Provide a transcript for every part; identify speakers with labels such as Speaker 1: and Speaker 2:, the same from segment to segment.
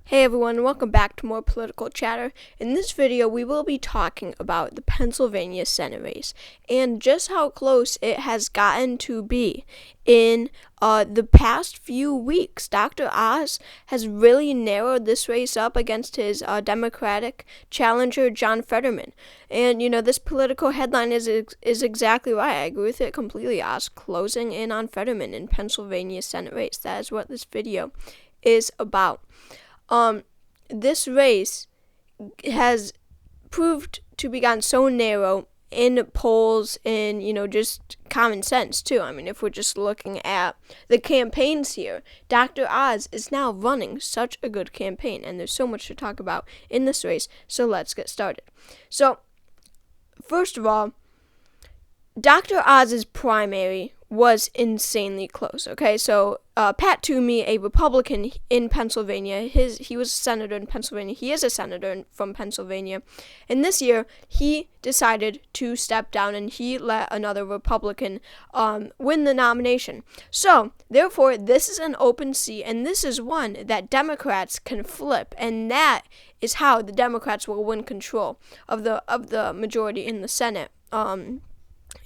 Speaker 1: Hey everyone, welcome back to more political chatter. In this video, we will be talking about the Pennsylvania Senate race and just how close it has gotten to be in the past few weeks. Dr. Oz has really narrowed this race up against his Democratic challenger, John Federman. And, this political headline is exactly right. I agree with it completely. Oz closing in on Federman in Pennsylvania Senate race. That is what this video is about. This race has proved to be gotten so narrow in polls and, just common sense, too. I mean, if we're just looking at the campaigns here, Dr. Oz is now running such a good campaign, and there's so much to talk about in this race, so let's get started. So, first of all, Dr. Oz's primary was insanely close, okay? So, Pat Toomey, a Republican in Pennsylvania, he was a senator in Pennsylvania. He is a senator from Pennsylvania. And this year, he decided to step down, and he let another Republican win the nomination. So, therefore, this is an open seat, and this is one that Democrats can flip, and that is how the Democrats will win control of the majority in the Senate.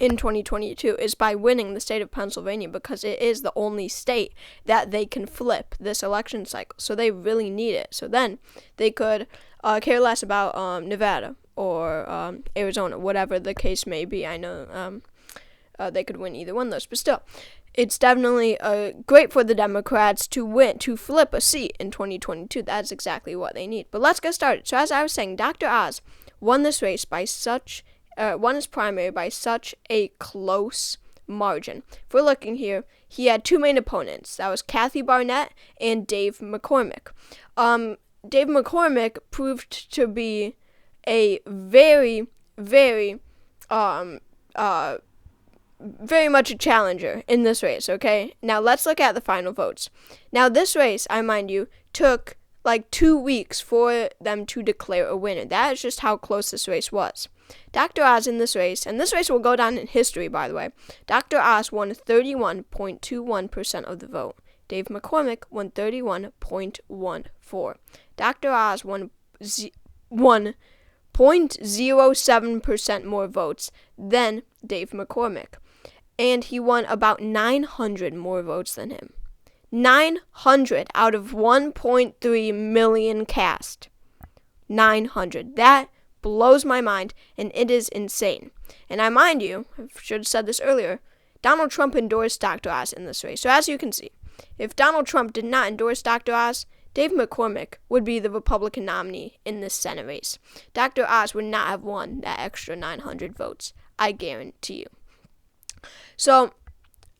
Speaker 1: In 2022 is by winning the state of Pennsylvania, because it is the only state that they can flip this election cycle. So they really need it. So then they could care less about Nevada or Arizona, whatever the case may be. I know they could win either one of those, but still, it's definitely great for the Democrats to flip a seat in 2022. That's exactly what they need. But let's get started. So as I was saying, Dr. Oz won this race won his primary by such a close margin. If we're looking here, he had two main opponents. That was Kathy Barnett and Dave McCormick. Dave McCormick proved to be a very, very, very much a challenger in this race, okay? Now, let's look at the final votes. Now, this race, I mind you, took like 2 weeks for them to declare a winner. That is just how close this race was. Dr. Oz in this race, and this race will go down in history, by the way. Dr. Oz won 31.21% of the vote. Dave McCormick won 31.14%. Dr. Oz won 0.07% more votes than Dave McCormick, and he won about 900 more votes than him. 900 out of 1.3 million cast. 900. That blows my mind, and it is insane. And I mind you, I should have said this earlier, Donald Trump endorsed Dr. Oz in this race. So as you can see, if Donald Trump did not endorse Dr. Oz, Dave McCormick would be the Republican nominee in this Senate race. Dr. Oz would not have won that extra 900 votes. I guarantee you. So,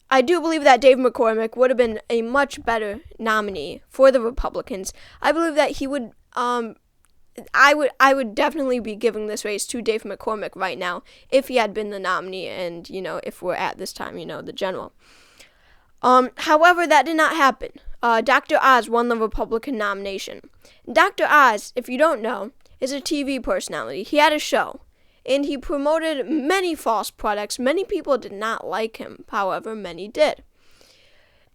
Speaker 1: I do believe that Dave McCormick would have been a much better nominee for the Republicans. I believe that he would, I would definitely be giving this race to Dave McCormick right now if he had been the nominee and, if we're at this time, the general. However, that did not happen. Dr. Oz won the Republican nomination. Dr. Oz, if you don't know, is a TV personality. He had a show, and he promoted many false products. Many people did not like him. However, many did.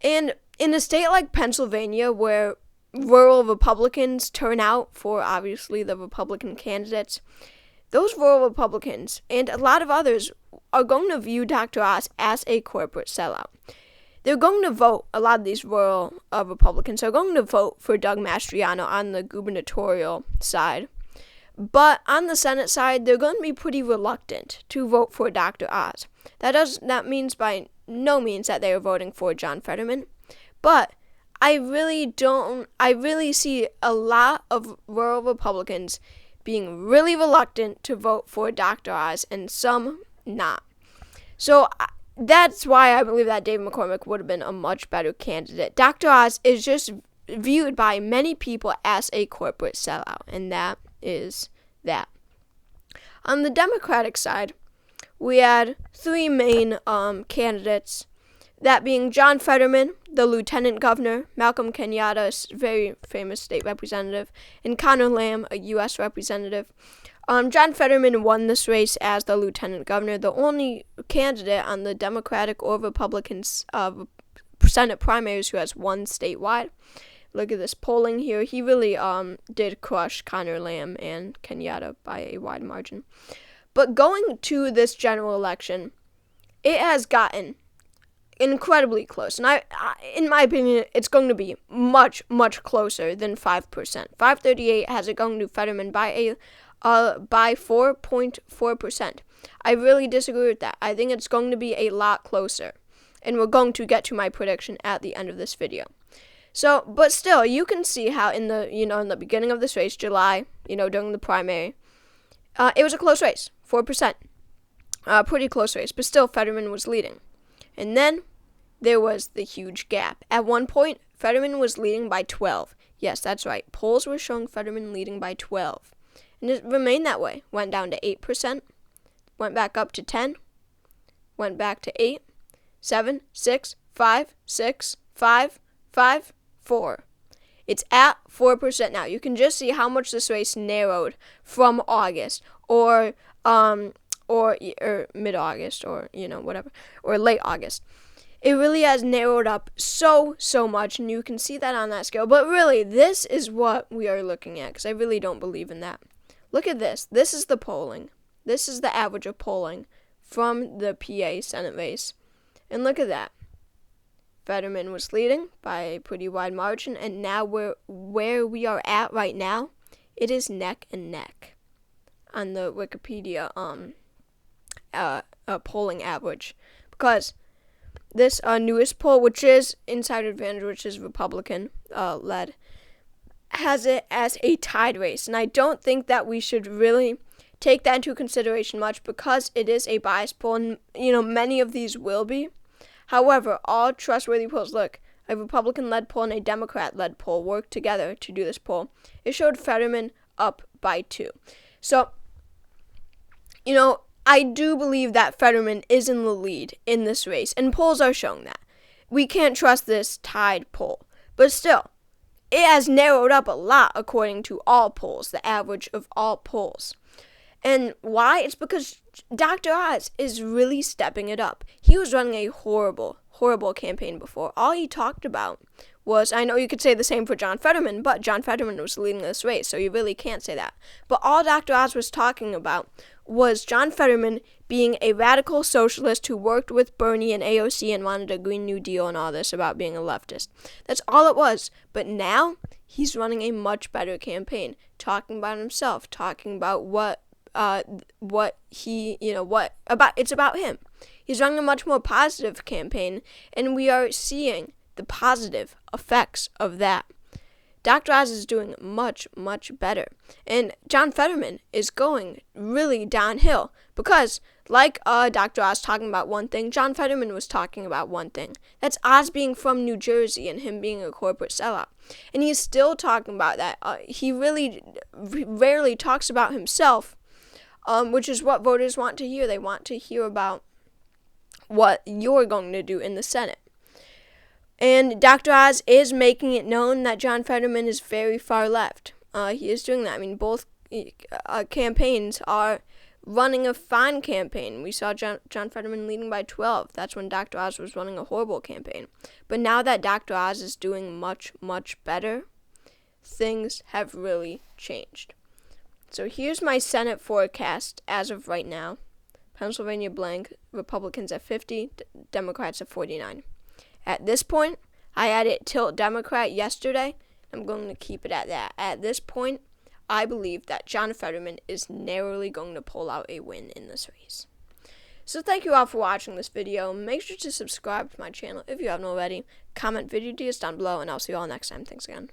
Speaker 1: And in a state like Pennsylvania, where rural Republicans turn out for, obviously, the Republican candidates, those rural Republicans and a lot of others are going to view Dr. Oz as a corporate sellout. They're going to vote, a lot of these rural Republicans are going to vote for Doug Mastriano on the gubernatorial side. But on the Senate side, they're going to be pretty reluctant to vote for Dr. Oz. That means by no means that they are voting for John Federman. But I really see a lot of rural Republicans being really reluctant to vote for Dr. Oz, and some not. So that's why I believe that Dave McCormick would have been a much better candidate. Dr. Oz is just viewed by many people as a corporate sellout, and that is that. On the Democratic side, we had three main candidates, that being John Federman, the lieutenant governor, Malcolm Kenyatta, a very famous state representative, and Connor Lamb, a U.S. representative. John Federman won this race as the lieutenant governor, the only candidate on the Democratic or Republican Senate primaries who has won statewide. Look at this polling here. He really did crush Connor Lamb and Kenyatta by a wide margin. But going to this general election, it has gotten incredibly close. And I in my opinion, it's going to be much, much closer than 5%. 538 has it going to Federman by 4.4%. I really disagree with that. I think it's going to be a lot closer. And we're going to get to my prediction at the end of this video. So, but still, you can see how in the beginning of this race, July, during the primary, it was a close race, 4%. Pretty close race, but still Federman was leading. And then there was the huge gap. At one point, Federman was leading by 12. Yes, that's right. Polls were showing Federman leading by 12. And it remained that way. Went down to 8%, went back up to 10, went back to 8, 7, 6, 5, 6, 5, 5, 4. It's at 4% now. You can just see how much this race narrowed from August or mid-August or whatever, or late August. It really has narrowed up so much, and you can see that on that scale. But really, this is what we are looking at, because I really don't believe in that. Look at this. This is the polling. This is the average of polling from the PA Senate race. And look at that. Federman was leading by a pretty wide margin, and now where we are at right now, it is neck and neck on the Wikipedia polling average, because this newest poll, which is Insider Advantage, which is Republican led, has it as a tied race, and I don't think that we should really take that into consideration much, because it is a biased poll, and many of these will be. However, all trustworthy polls, look, a Republican-led poll and a Democrat-led poll worked together to do this poll. It showed Federman up by 2. So, I do believe that Federman is in the lead in this race, and polls are showing that. We can't trust this tied poll. But still, it has narrowed up a lot according to all polls, the average of all polls. And why? It's because Dr. Oz is really stepping it up. He was running a horrible campaign before. All he talked about was, I know you could say the same for John Federman, but John Federman was leading this race, so you really can't say that. But all Dr. Oz was talking about was John Federman being a radical socialist who worked with Bernie and AOC and wanted a Green New Deal and all this about being a leftist. That's all it was. But now he's running a much better campaign, talking about himself, talking about it's about him. He's running a much more positive campaign, and we are seeing the positive effects of that. Dr. Oz is doing much better, and John Federman is going really downhill, because like Dr. Oz talking about one thing, John Federman was talking about one thing. That's Oz being from New Jersey and him being a corporate sellout, and he's still talking about that. He really rarely talks about himself, which is what voters want to hear. They want to hear about what you're going to do in the Senate. And Dr. Oz is making it known that John Federman is very far left. He is doing that. I mean, both campaigns are running a fine campaign. We saw John Federman leading by 12. That's when Dr. Oz was running a horrible campaign. But now that Dr. Oz is doing much better, things have really changed. So here's my Senate forecast as of right now. Pennsylvania blank, Republicans at 50, Democrats at 49. At this point, I had it tilt Democrat yesterday. I'm going to keep it at that. At this point, I believe that John Federman is narrowly going to pull out a win in this race. So thank you all for watching this video. Make sure to subscribe to my channel if you haven't already. Comment video ideas down below, and I'll see you all next time. Thanks again.